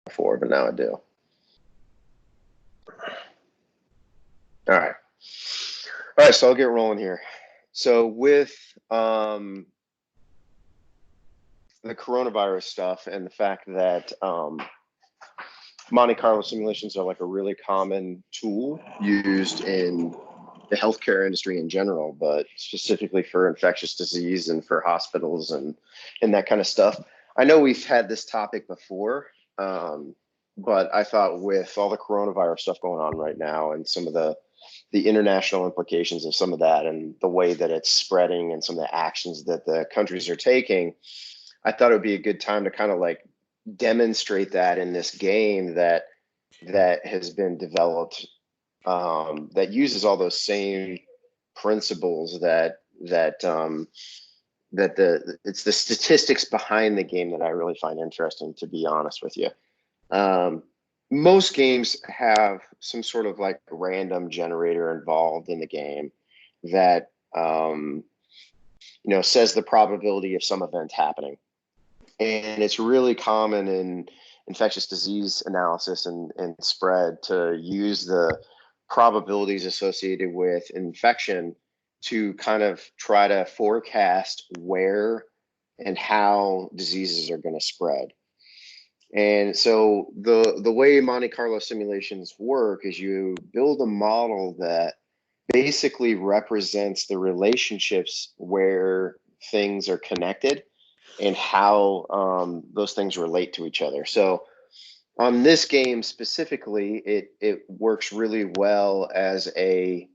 before, but now I do. All right. All right, so I'll get rolling here. So with the coronavirus stuff and the fact that Monte Carlo simulations are like a really common tool used in the healthcare industry in general, but specifically for infectious disease and for hospitals and that kind of stuff. I know we've had this topic before, but I thought with all the coronavirus stuff going on right now and some of the international implications of some of that and the way that it's spreading and some of the actions that the countries are taking, I thought it would be a good time to kind of like demonstrate that in this game that has been developed, that uses all those same principles that it's the statistics behind the game that I really find interesting, to be honest with you. Most games have some sort of like random generator involved in the game that says the probability of some event happening. And it's really common in infectious disease analysis and spread to use the probabilities associated with infection to kind of try to forecast where and how diseases are going to spread. And so the way Monte Carlo simulations work is you build a model that basically represents the relationships where things are connected and how those things relate to each other. So on this game specifically, it works really well as a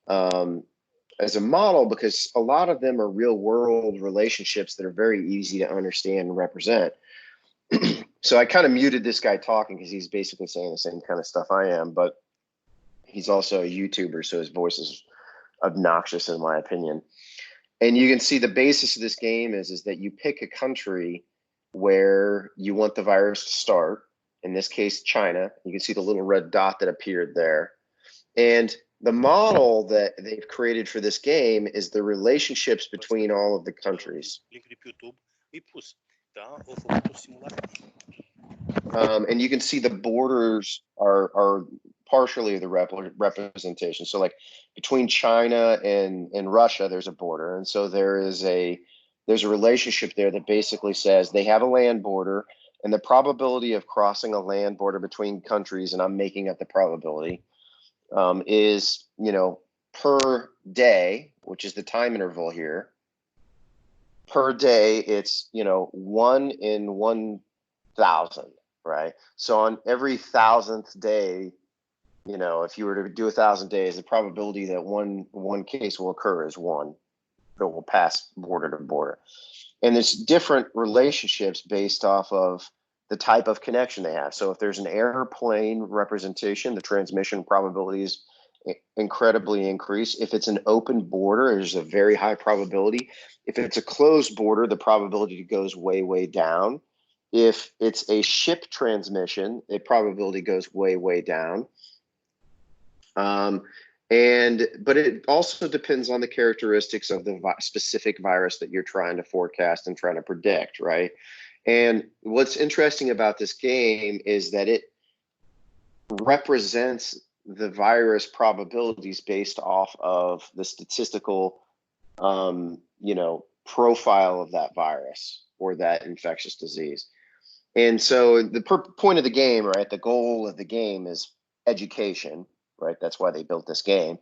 model because a lot of them are real world relationships that are very easy to understand and represent. So I kind of muted this guy talking because he's basically saying the same kind of stuff I am, but he's also a YouTuber, so his voice is obnoxious in my opinion. And you can see the basis of this game is that you pick a country where you want the virus to start, in this case, China. You can see the little red dot that appeared there. And the model that they've created for this game is the relationships between all of the countries. And you can see the borders are partially the representation. So like between China and Russia, there's a border. And so there's a relationship there that basically says they have a land border, and the probability of crossing a land border between countries, and I'm making up the probability, is, per day, which is the time interval here. Per day, it's, 1 in 1,000, right? So on every 1,000th day, if you were to do 1,000 days, the probability that one case will occur is 1 that will pass border to border. And there's different relationships based off of the type of connection they have. So if there's an airplane representation, the transmission probabilities incredibly increase. If it's an open border, there's a very high probability. If it's a closed border, the probability goes way, way down. If it's a ship transmission, the probability goes way, way down. But it also depends on the characteristics of the specific virus that you're trying to forecast and trying to predict, right? And what's interesting about this game is that it represents the virus probabilities based off of the statistical, profile of that virus or that infectious disease. And so the point of the game, right, the goal of the game is education, right? That's why they built this game.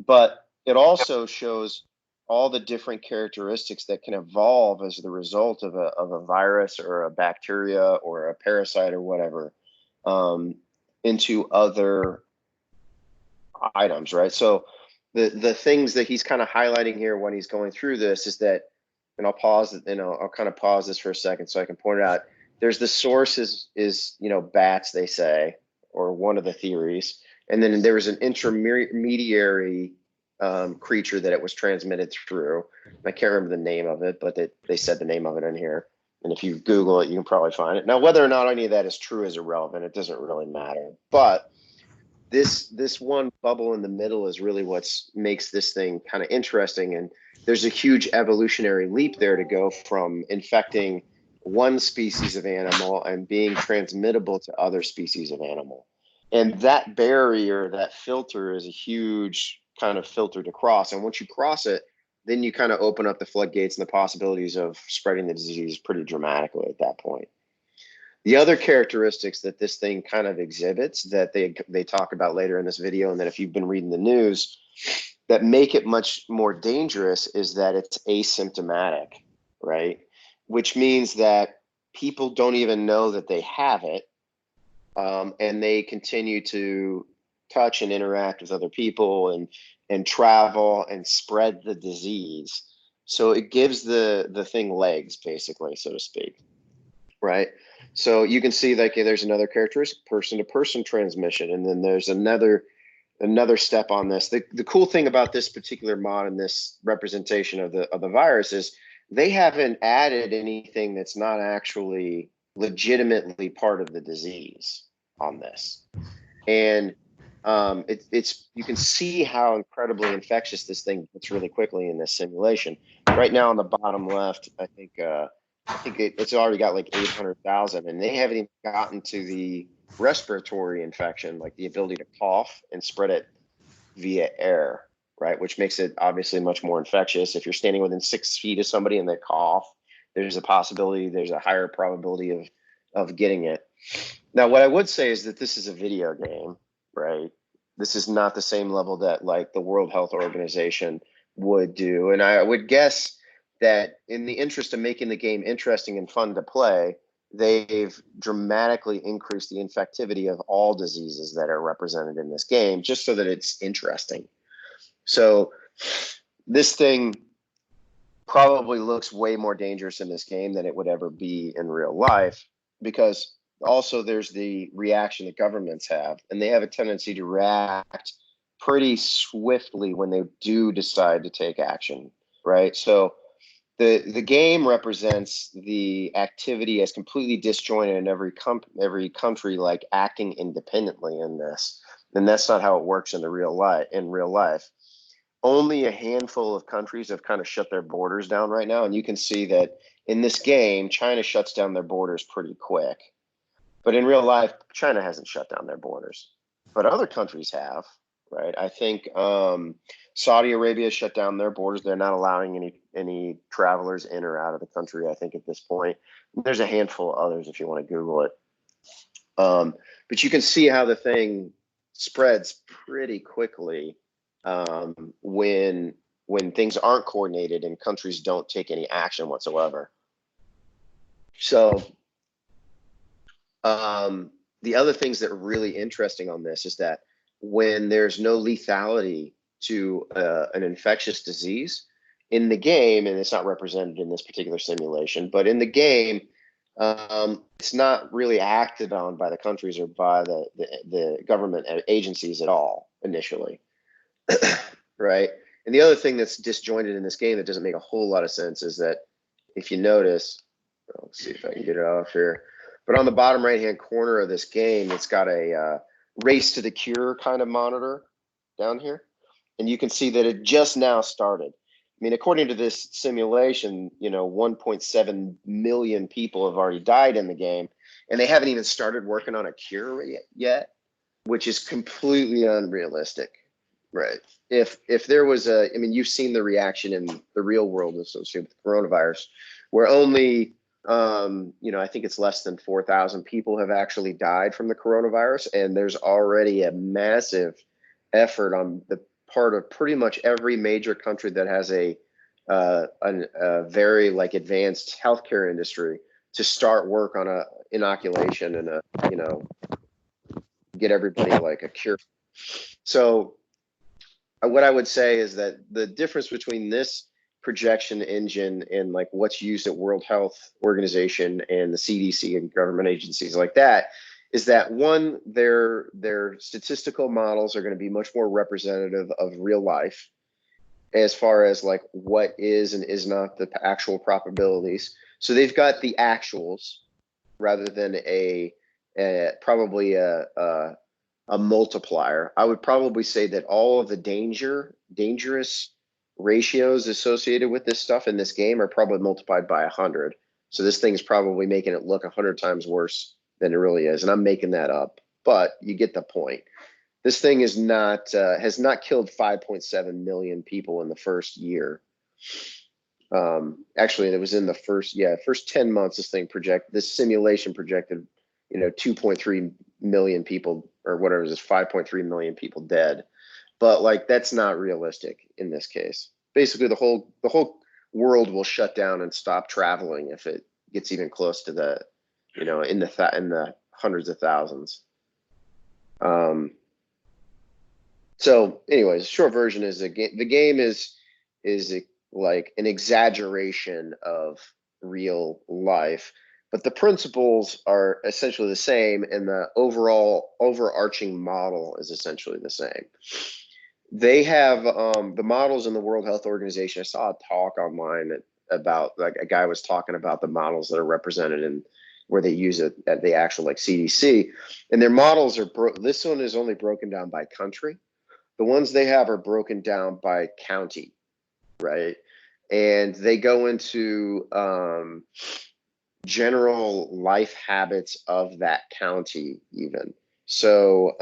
But it also shows all the different characteristics that can evolve as the result of a virus or a bacteria or a parasite or whatever into other items, right? So the things that he's kind of highlighting here when he's going through this is that, and I'll pause it, I'll kind of pause this for a second so I can point it out. There's the source is bats, they say, or one of the theories. And then there was an intermediary creature that it was transmitted through. I can't remember the name of it, but they said the name of it in here. And if you Google it, you can probably find it. Now, whether or not any of that is true is irrelevant. It doesn't really matter. But this one bubble in the middle is really what makes this thing kind of interesting. And there's a huge evolutionary leap there to go from infecting one species of animal and being transmittable to other species of animal. And that barrier, that filter, is a huge kind of filter to cross. And once you cross it, then you kind of open up the floodgates and the possibilities of spreading the disease pretty dramatically at that point. The other characteristics that this thing kind of exhibits that they talk about later in this video, and that if you've been reading the news, that make it much more dangerous, is that it's asymptomatic, right? Which means that people don't even know that they have it, and they continue to touch and interact with other people and travel and spread the disease. So it gives the thing legs, basically, so to speak, right? So you can see like there's another characteristic, person-to-person transmission, and then there's another step on this. The cool thing about this particular mod and this representation of the virus is they haven't added anything that's not actually legitimately part of the disease on this. And it's you can see how incredibly infectious this thing gets really quickly in this simulation. Right now on the bottom left, I think it's already got like 800,000, and they haven't even gotten to the respiratory infection, like the ability to cough and spread it via air, right? Which makes it obviously much more infectious. If you're standing within 6 feet of somebody and they cough, there's a possibility, there's a higher probability of getting it. Now, what I would say is that this is a video game, right? This is not the same level that like the World Health Organization would do. And I would guess that in the interest of making the game interesting and fun to play, they've dramatically increased the infectivity of all diseases that are represented in this game, just so that it's interesting. So this thing probably looks way more dangerous in this game than it would ever be in real life, because also there's the reaction that governments have, and they have a tendency to react pretty swiftly when they do decide to take action, right? So the game represents the activity as completely disjointed in every country, like acting independently in this, and that's not how it works in real life. Only a handful of countries have kind of shut their borders down right now, and you can see that in this game, China shuts down their borders pretty quick. But in real life, China hasn't shut down their borders, but other countries have, right? I think Saudi Arabia shut down their borders. They're not allowing any travelers in or out of the country, I think, at this point. There's a handful of others if you want to Google it. But you can see how the thing spreads pretty quickly when things aren't coordinated and countries don't take any action whatsoever. So the other things that are really interesting on this is that when there's no lethality to an infectious disease in the game, and it's not represented in this particular simulation, but in the game, it's not really acted on by the countries or by the government agencies at all initially, right? And the other thing that's disjointed in this game that doesn't make a whole lot of sense is that if you notice, let's see if I can get it off here, but on the bottom right-hand corner of this game, it's got a race to the cure kind of monitor down here. And you can see that it just now started. I mean, according to this simulation, 1.7 million people have already died in the game, and they haven't even started working on a cure yet, which is completely unrealistic, right? If there was you've seen the reaction in the real world associated with coronavirus, where only I think it's less than 4,000 people have actually died from the coronavirus, and there's already a massive effort on the part of pretty much every major country that has a very advanced healthcare industry to start work on a inoculation and get everybody like a cure. So what I would say is that the difference between this projection engine and like what's used at World Health Organization and the CDC and government agencies like that is that, one, their statistical models are going to be much more representative of real life as far as like what is and is not the actual probabilities. So they've got the actuals rather than probably a multiplier. I would probably say that all of the dangerous ratios associated with this stuff in this game are probably multiplied by 100. So this thing is probably making it look 100 times worse than it really is. And I'm making that up, but you get the point. This thing is not has not killed 5.7 million people in the first year. Actually, it was in the first 10 months. This simulation projected, 2.3 million people or whatever it is, 5.3 million people dead. But like that's not realistic in this case. Basically, the whole world will shut down and stop traveling if it gets even close to the, in the hundreds of thousands. So anyways, short version is the game is like an exaggeration of real life, but the principles are essentially the same, and the overall overarching model is essentially the same. They have the models in the World Health Organization. I saw a talk online about, like, a guy was talking about the models that are represented in where they use it at the actual like CDC, and their models are this one is only broken down by country. The ones they have are broken down by county, right? And they go into general life habits of that county even. So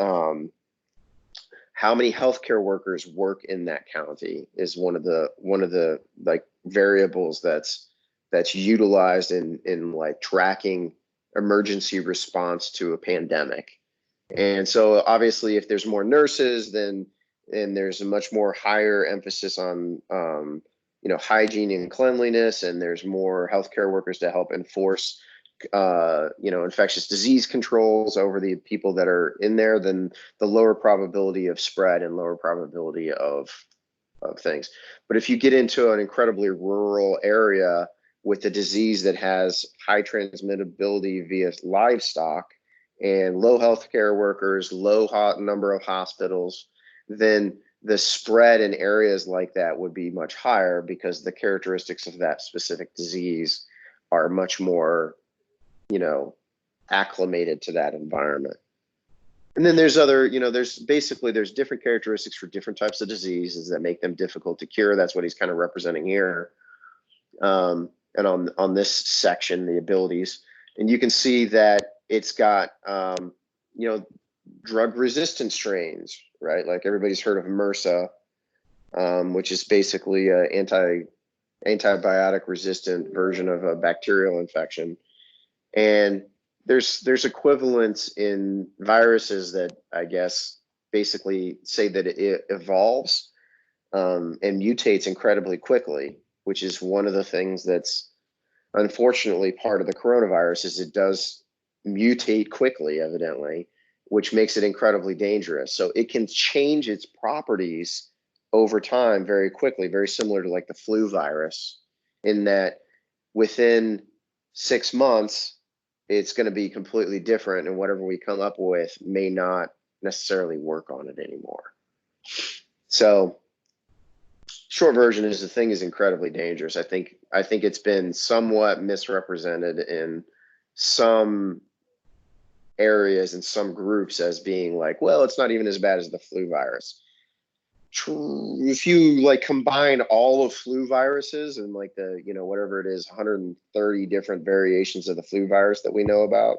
how many healthcare workers work in that county is one of the like variables that's utilized in like tracking emergency response to a pandemic. And so obviously if there's more nurses, then there's a much more higher emphasis on hygiene and cleanliness, and there's more healthcare workers to help enforce infectious disease controls over the people that are in there, then the lower probability of spread and lower probability of things. But if you get into an incredibly rural area with a disease that has high transmittability via livestock and low healthcare workers, low number of hospitals, then the spread in areas like that would be much higher because the characteristics of that specific disease are much more, acclimated to that environment. And then there's other, there's different characteristics for different types of diseases that make them difficult to cure. That's what he's kind of representing here. And on this section, the abilities, and you can see that it's got, drug resistant strains, right? Like everybody's heard of MRSA, which is basically an antibiotic resistant version of a bacterial infection. And there's equivalents in viruses that I guess basically say that it evolves and mutates incredibly quickly, which is one of the things that's unfortunately part of the coronavirus, is it does mutate quickly, evidently, which makes it incredibly dangerous. So it can change its properties over time very quickly, very similar to like the flu virus, in that within 6 months, it's going to be completely different, and whatever we come up with may not necessarily work on it anymore. So short version is the thing is incredibly dangerous. I think it's been somewhat misrepresented in some areas and some groups as being like, well, it's not even as bad as the flu virus. If you like combine all of flu viruses and like the, whatever it is, 130 different variations of the flu virus that we know about,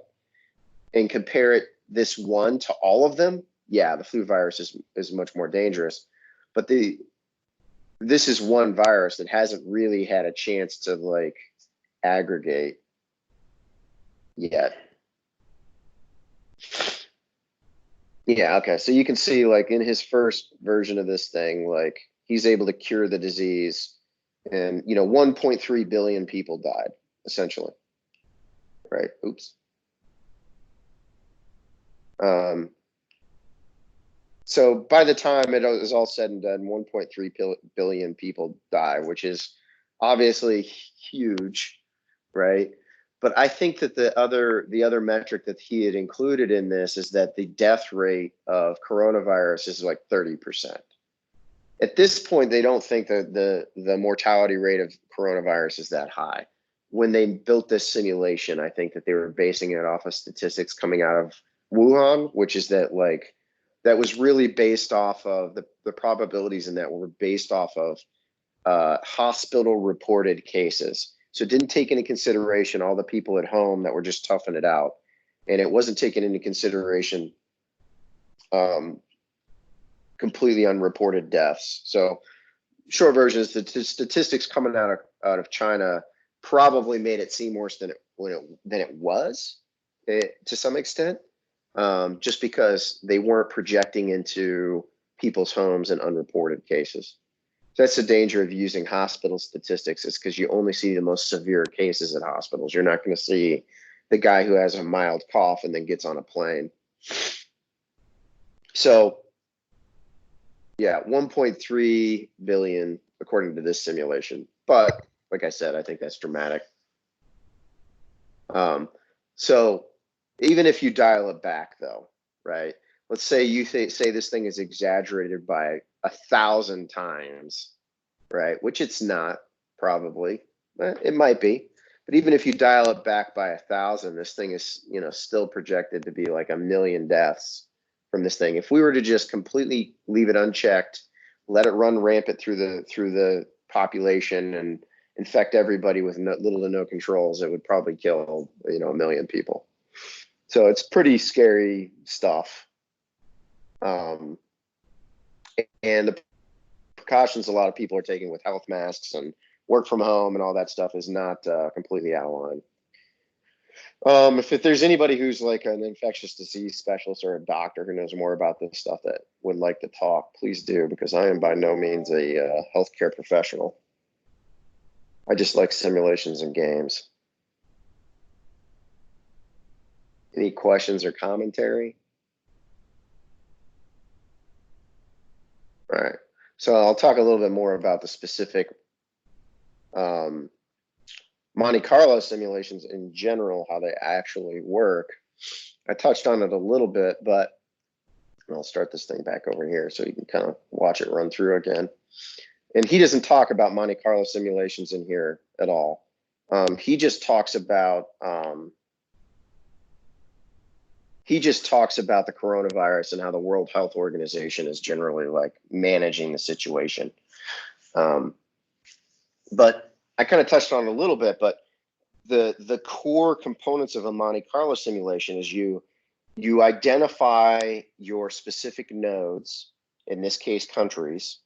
and compare it, this one, to all of them, yeah, the flu virus is much more dangerous. But this is one virus that hasn't really had a chance to like aggregate yet. Yeah, okay. So you can see like in his first version of this thing, like he's able to cure the disease, and 1.3 billion people died essentially. Right. Oops. So by the time it was all said and done, 1.3 billion people die, which is obviously huge, right? But I think that the other metric that he had included in this is that the death rate of coronavirus is like 30%. At this point, they don't think that the mortality rate of coronavirus is that high. When they built this simulation, I think that they were basing it off of statistics coming out of Wuhan, which is that like that was really based off of the probabilities in that were based off of hospital reported cases. So it didn't take into consideration all the people at home that were just toughing it out. And it wasn't taken into consideration completely unreported deaths. So short version is the statistics coming out of China probably made it seem worse than it was to some extent, just because they weren't projecting into people's homes and unreported cases. So that's the danger of using hospital statistics, is because you only see the most severe cases at hospitals. You're not going to see the guy who has a mild cough and then gets on a plane. So yeah, 1.3 billion according to this simulation. But like I said, I think that's dramatic. So even if you dial it back though, right? Let's say you say this thing is exaggerated by 1,000 times, right? Which it's not, probably. It might be. But even if you dial it back by 1,000, this thing is, still projected to be like 1 million deaths from this thing. If we were to just completely leave it unchecked, let it run rampant through the population and infect everybody with little to no controls, it would probably kill 1 million people. So it's pretty scary stuff. And the precautions a lot of people are taking with health masks and work from home and all that stuff is not completely out of line. If there's anybody who's like an infectious disease specialist or a doctor who knows more about this stuff that would like to talk, please do, because I am by no means a healthcare professional. I just like simulations and games. Any questions or commentary? All right. So I'll talk a little bit more about the specific Monte Carlo simulations in general, how they actually work. I touched on it a little bit, but I'll start this thing back over here so you can kind of watch it run through again. And he doesn't talk about Monte Carlo simulations in here at all. He just talks about the coronavirus and how the World Health Organization is generally like managing the situation. But I kind of touched on it a little bit, but the core components of a Monte Carlo simulation is you identify your specific nodes, in this case countries,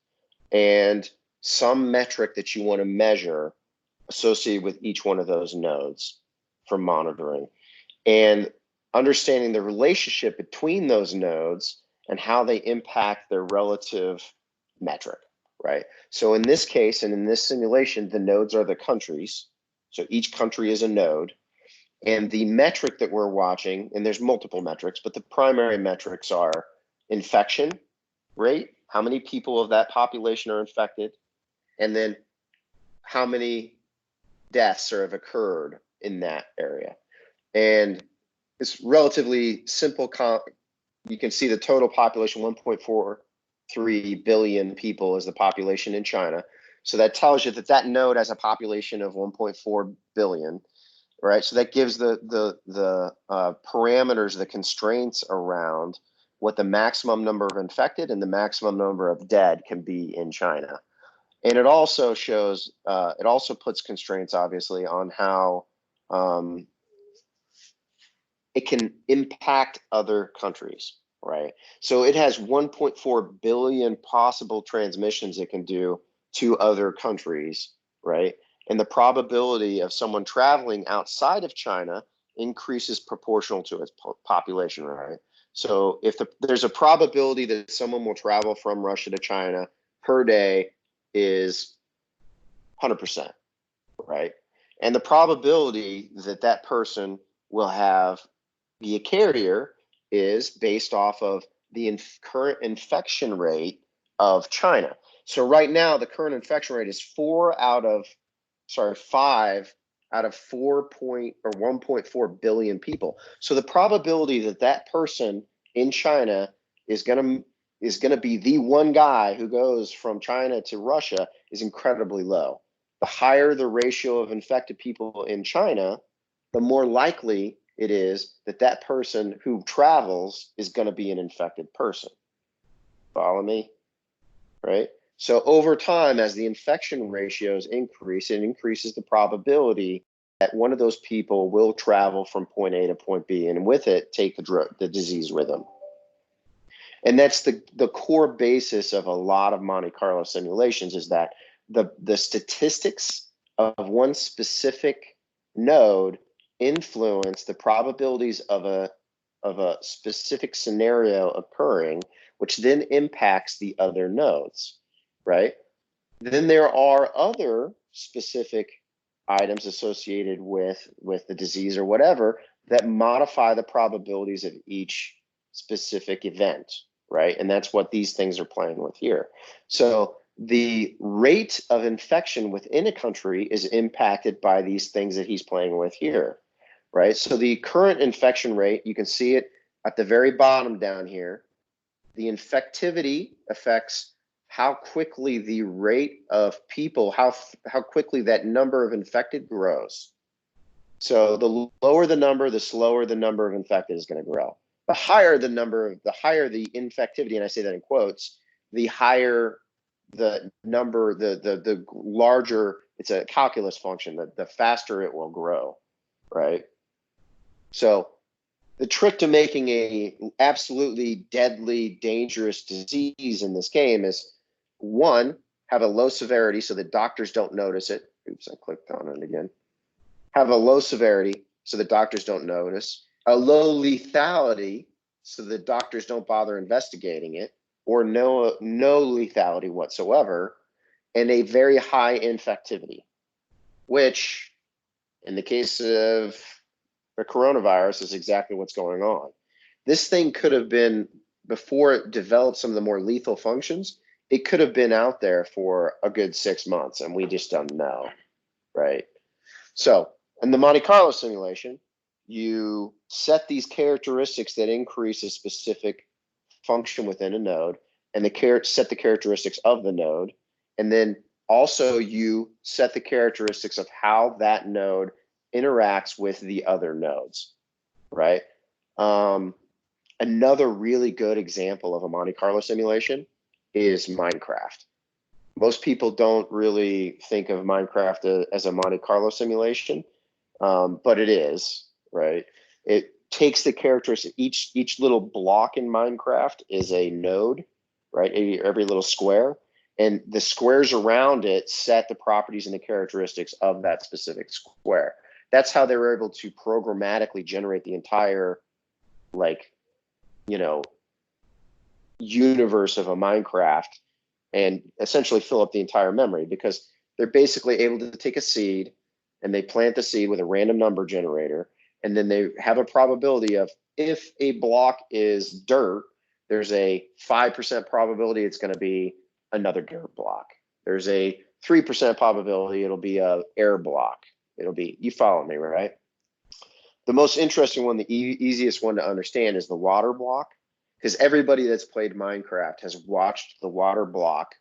and some metric that you want to measure associated with each one of those nodes for monitoring, and understanding the relationship between those nodes and how they impact their relative metric, right? So in this case, and in this simulation, the nodes are the countries. So each country is a node. And the metric that we're watching, and there's multiple metrics, but the primary metrics are infection rate, how many people of that population are infected, and then how many deaths have occurred in that area. And it's relatively simple. You can see the total population, 1.43 billion people is the population in China. So that tells you that node has a population of 1.4 billion, right? So that gives the parameters, the constraints around what the maximum number of infected and the maximum number of dead can be in China. And it also shows, it also puts constraints, obviously, on how it can impact other countries, right? So it has 1.4 billion possible transmissions it can do to other countries, right? And the probability of someone traveling outside of China increases proportional to its population, right? So if there's a probability that someone will travel from Russia to China per day is 100%, right? And the probability that that person will be a carrier is based off of the current infection rate of China. So right now, the current infection rate is 5 out of 1.4 billion people. So the probability that that person in China is going to be the one guy who goes from China to Russia is incredibly low. The higher the ratio of infected people in China, the more likely it is that that person who travels is going to be an infected person. Follow me? Right? So over time, as the infection ratios increase, it increases the probability that one of those people will travel from point A to point B, and with it, take the disease with them. And that's the core basis of a lot of Monte Carlo simulations, is that the statistics of one specific node influence the probabilities of a specific scenario occurring, which then impacts the other nodes, right? Then there are other specific items associated with the disease or whatever that modify the probabilities of each specific event, right? And that's what these things are playing with here. So the rate of infection within a country is impacted by these things that he's playing with here, right? So the current infection rate, you can see it at the very bottom down here. The infectivity affects how quickly the rate of people, how quickly that number of infected grows. So the lower the number, the slower the number of infected is going to grow. The higher the number, the higher the infectivity, and I say that in quotes, the higher the number, the larger, it's a calculus function, the faster it will grow, right? So the trick to making a absolutely deadly, dangerous disease in this game is, one, have a low severity so that doctors don't notice it. Oops, I clicked on it again. Have a low severity so that doctors don't notice. A low lethality so that doctors don't bother investigating it, or no lethality whatsoever, and a very high infectivity, which in the case of the coronavirus is exactly what's going on. This thing could have been, before it developed some of the more lethal functions, it could have been out there for a good 6 months, and we just don't know, right? So in the Monte Carlo simulation, you set these characteristics that increase a specific function within a node, and set the characteristics of the node, and then also you set the characteristics of how that node interacts with the other nodes, right? Another really good example of a Monte Carlo simulation is Minecraft. Most people don't really think of Minecraft as a Monte Carlo simulation, but it is, right? It takes the characteristics, each little block in Minecraft is a node, right? Every little square, and the squares around it set the properties and the characteristics of that specific square. That's how they were able to programmatically generate the entire, like, universe of a Minecraft and essentially fill up the entire memory, because they're basically able to take a seed and they plant the seed with a random number generator, and then they have a probability of, if a block is dirt, there's a 5% probability it's going to be another dirt block. There's a 3% probability it'll be a air block. It'll be, you follow me, right? The most interesting one, the easiest one to understand, is the water block, because everybody that's played Minecraft has watched the water block.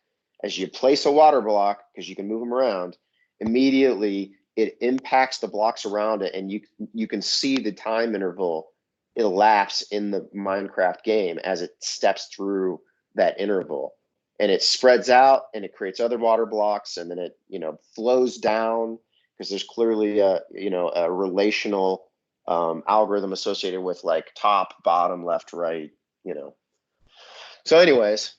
As you place a water block, because you can move them around, immediately it impacts the blocks around it, and you can see the time interval elapse in the Minecraft game as it steps through that interval, and it spreads out and it creates other water blocks, and then it flows down, because there's clearly a relational algorithm associated with like top, bottom, left, right, So anyways,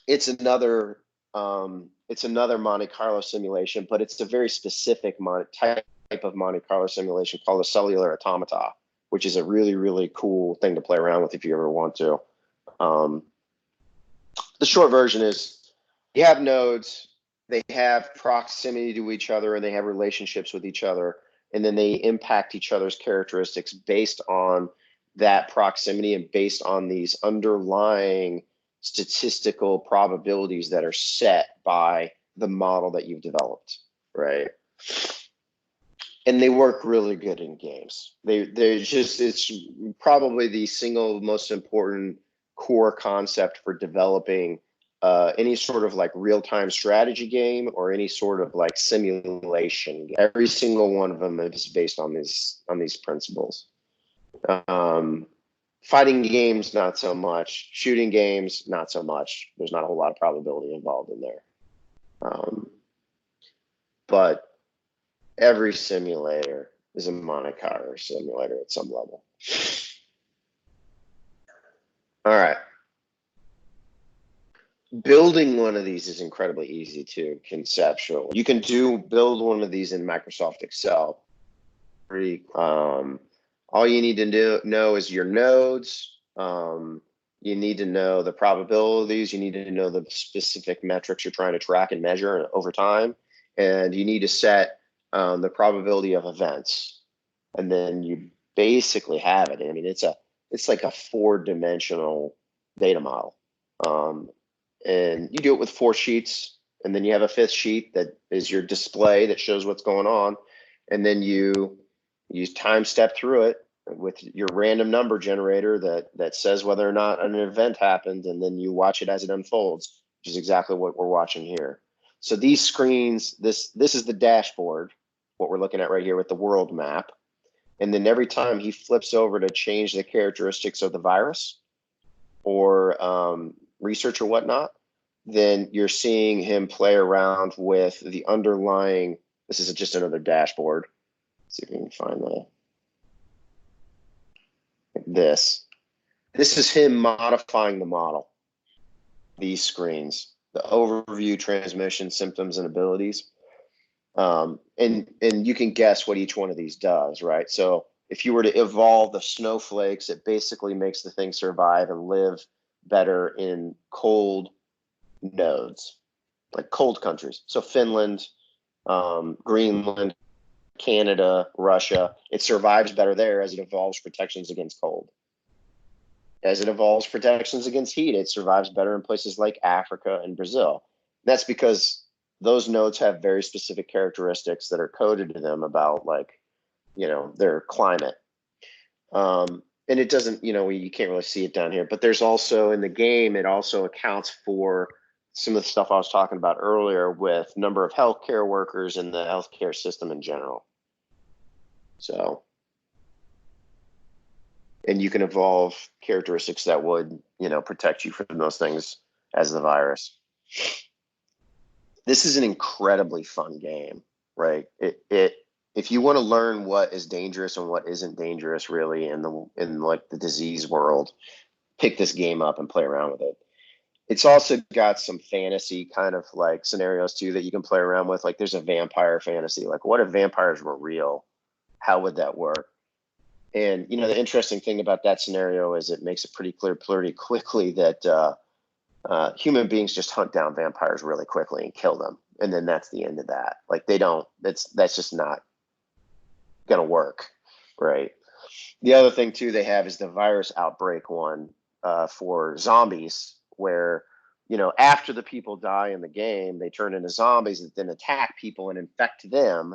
it's another Monte Carlo simulation, but it's a very specific type of Monte Carlo simulation called a cellular automata, which is a really, really cool thing to play around with if you ever want to. The short version is, you have nodes, they have proximity to each other, and they have relationships with each other, and then they impact each other's characteristics based on that proximity and based on these underlying statistical probabilities that are set by the model that you've developed, right? And they work really good in games. It's probably the single most important core concept for developing any sort of like real-time strategy game or any sort of like simulation. Every single one of them is based on these principles. Fighting games, not so much. Shooting games, not so much. There's not a whole lot of probability involved in there. But every simulator is a Monte Carlo simulator at some level. All right. Building one of these is incredibly easy too, conceptual. You can build one of these in Microsoft Excel. All you need to know is your nodes. You need to know the probabilities. You need to know the specific metrics you're trying to track and measure over time. And you need to set the probability of events. And then you basically have it. I mean, it's like a 4-dimensional data model. And you do it with 4 sheets, and then you have a 5th sheet that is your display that shows what's going on. And then you time step through it with your random number generator that says whether or not an event happened, and then you watch it as it unfolds, which is exactly what we're watching here. So these screens, this is the dashboard, what we're looking at right here with the world map. And then every time he flips over to change the characteristics of the virus or research or whatnot, then you're seeing him play around with the underlying, this is just another dashboard. Let's see if we can find this. This is him modifying the model. These screens, the overview, transmission, symptoms, and abilities. And you can guess what each one of these does, right? So if you were to evolve the snowflakes, it basically makes the thing survive and live better in cold nodes, like cold countries. So Finland, Greenland, Canada, Russia, it survives better there as it evolves protections against cold. As it evolves protections against heat, it survives better in places like Africa and Brazil. That's because those nodes have very specific characteristics that are coded to them about, like, their climate. And it doesn't, you can't really see it down here, but there's also in the game, it also accounts for some of the stuff I was talking about earlier with number of healthcare workers in the healthcare system in general. So, and you can evolve characteristics that would, protect you from those things as the virus. This is an incredibly fun game, right? If you want to learn what is dangerous and what isn't dangerous really in like the disease world, pick this game up and play around with it. It's also got some fantasy kind of like scenarios too that you can play around with. Like there's a vampire fantasy. Like what if vampires were real? How would that work? And the interesting thing about that scenario is it makes it pretty clear pretty quickly that human beings just hunt down vampires really quickly and kill them. And then that's the end of that. Like that's just not gonna work, right? The other thing too they have is the virus outbreak one for zombies, where after the people die in the game, they turn into zombies that then attack people and infect them.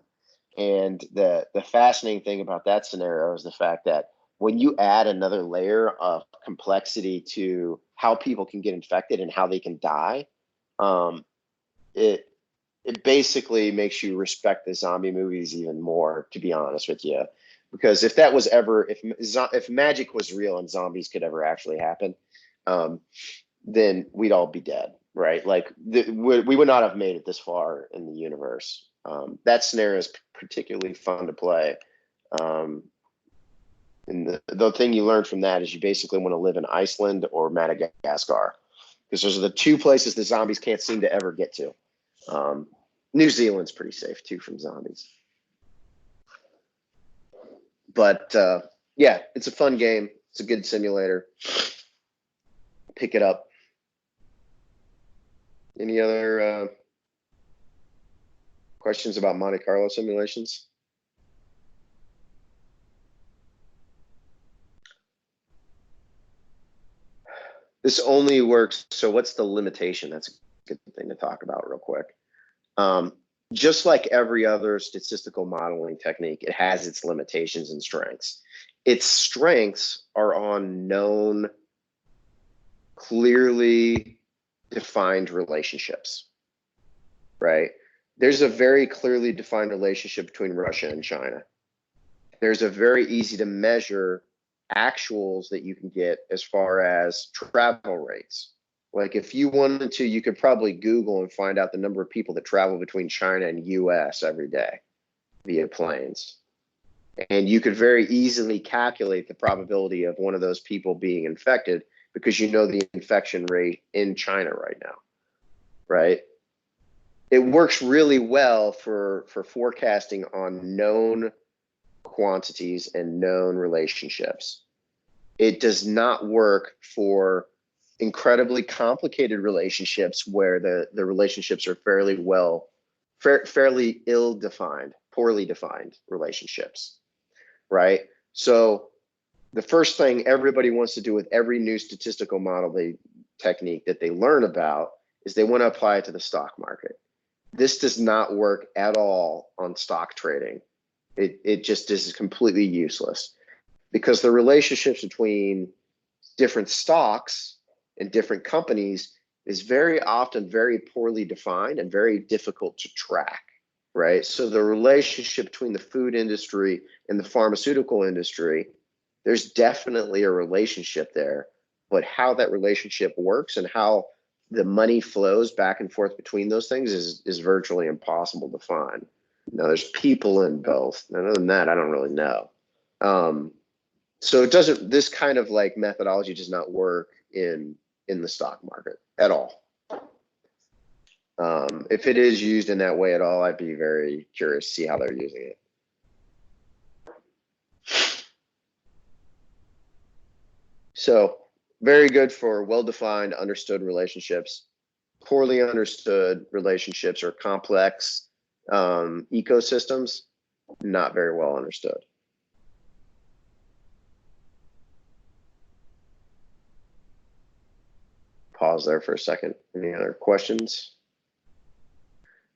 And the fascinating thing about that scenario is the fact that when you add another layer of complexity to how people can get infected and how they can die, it basically makes you respect the zombie movies even more, to be honest with you. Because if that was ever, if magic was real and zombies could ever actually happen, then we'd all be dead, right? Like we would not have made it this far in the universe. That scenario is particularly fun to play. And the thing you learn from that is you basically want to live in Iceland or Madagascar, because those are the 2 places the zombies can't seem to ever get to. New Zealand's pretty safe too from zombies. But yeah, it's a fun game. It's a good simulator. Pick it up. Any other questions about Monte Carlo simulations? This only works. So what's the limitation? That's a good thing to talk about real quick. Just like every other statistical modeling technique, it has its limitations and strengths. Its strengths are on known, clearly defined relationships, right? There's a very clearly defined relationship between Russia and China. There's a very easy to measure actuals that you can get as far as travel rates. Like if you wanted to, you could probably Google and find out the number of people that travel between China and US every day via planes. And you could very easily calculate the probability of one of those people being infected because you know the infection rate in China right now, right? It works really well for forecasting on known quantities and known relationships. It does not work for incredibly complicated relationships where the relationships are fairly ill-defined, poorly defined relationships, right? So the first thing everybody wants to do with every new statistical model technique that they learn about is they want to apply it to the stock market. This does not work at all on stock trading. It just is completely useless because the relationships between different stocks and different companies is very often very poorly defined and very difficult to track, right? So the relationship between the food industry and the pharmaceutical industry, there's definitely a relationship there, but how that relationship works and how the money flows back and forth between those things is virtually impossible to find. Now there's people in both. Other than that, I don't really know. So it doesn't, this kind of like methodology does not work in the stock market at all. If it is used in that way at all, I'd be very curious to see how they're using it. So very good for well-defined, understood relationships. Poorly understood relationships or complex ecosystems, not very well understood. Pause there for a second. Any other questions?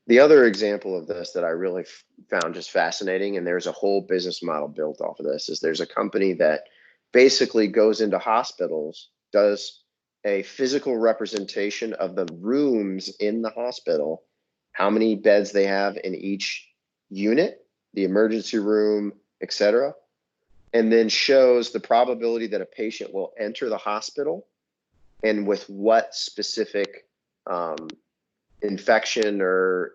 The other example of this that I really found just fascinating, and there's a whole business model built off of this, is there's a company that basically goes into hospitals, does a physical representation of the rooms in the hospital, how many beds they have in each unit, the emergency room, etc., and then shows the probability that a patient will enter the hospital and with what specific infection or,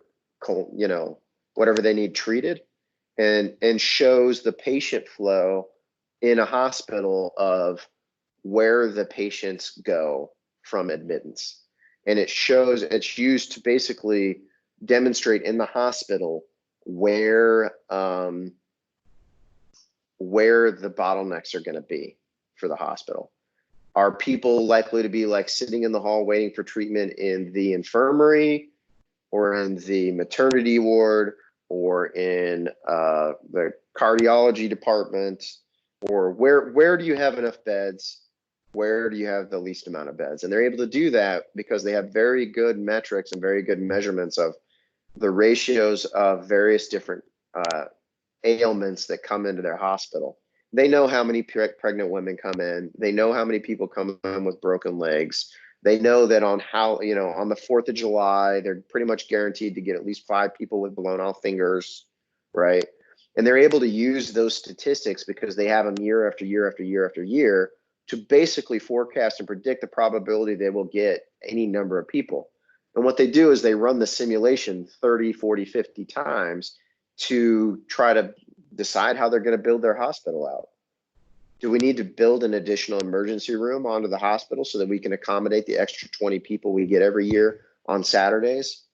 you know, whatever they need treated, and shows the patient flow in a hospital of where the patients go from admittance. And it shows, it's used to basically demonstrate in the hospital where the bottlenecks are going to be for the hospital. Are people likely to be like sitting in the hall waiting for treatment in the infirmary or in the maternity ward or in the cardiology department? Or where do you have enough beds? Where do you have the least amount of beds? And they're able to do that because they have very good metrics and very good measurements of the ratios of various different ailments that come into their hospital. They know how many pregnant women come in. They know how many people come in with broken legs. They know that on on the 4th of July, they're pretty much guaranteed to get at least 5 people with blown off fingers, right? And they're able to use those statistics because they have them year after year after year after year to basically forecast and predict the probability they will get any number of people. And what they do is they run the simulation 30, 40, 50 times to try to decide how they're going to build their hospital out. Do we need to build an additional emergency room onto the hospital so that we can accommodate the extra 20 people we get every year on Saturdays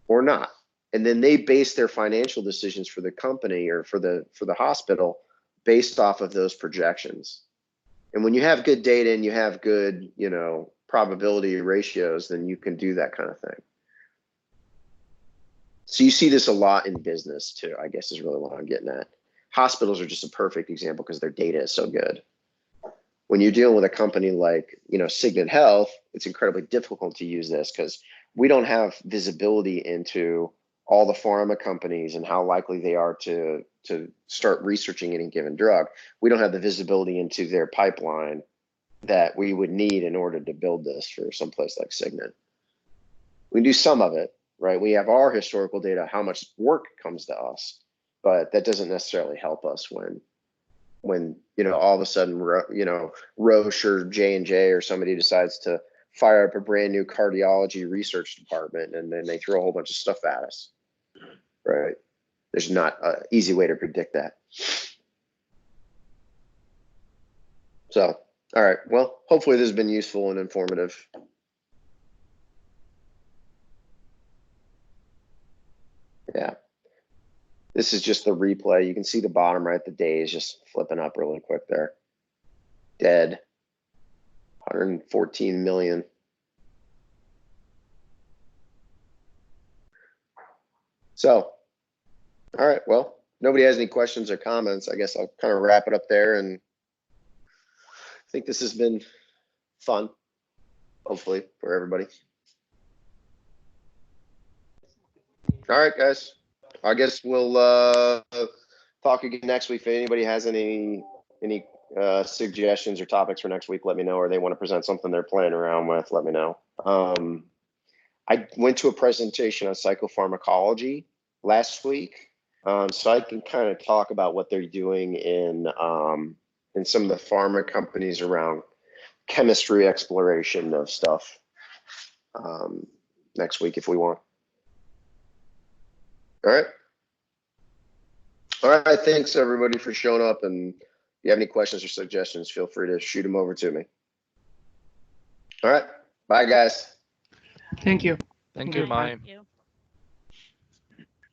or not? And then they base their financial decisions for the company or for the hospital based off of those projections. And when you have good data and you have good, probability ratios, then you can do that kind of thing. So you see this a lot in business too, I guess is really what I'm getting at. Hospitals are just a perfect example because their data is so good. When you're dealing with a company like, Signet Health, it's incredibly difficult to use this because we don't have visibility into all the pharma companies and how likely they are to start researching any given drug. We don't have the visibility into their pipeline that we would need in order to build this for someplace like Signet. We do some of it, right? We have our historical data, how much work comes to us, but that doesn't necessarily help us when when, you know, all of a sudden, you know, Roche or J&J or somebody decides to fire up a brand new cardiology research department, and then they throw a whole bunch of stuff at us, right? There's not an easy way to predict that. So, all right, well, hopefully this has been useful and informative. Yeah. This is just the replay. You can see the bottom right, the days just flipping up really quick there. Dead. 114 million. So, all right, well, nobody has any questions or comments. I guess I'll kind of wrap it up there, and I think this has been fun, hopefully, for everybody. All right, guys. I guess we'll talk again next week. If anybody has any suggestions or topics for next week, let me know, or they want to present something they're playing around with, let me know. I went to a presentation on psychopharmacology last week, so I can kind of talk about what they're doing in some of the pharma companies around chemistry exploration of stuff next week if we want. All right. All right. Thanks everybody for showing up. And if you have any questions or suggestions, feel free to shoot them over to me. All right. Bye, guys. Thank you. Thank you. Bye.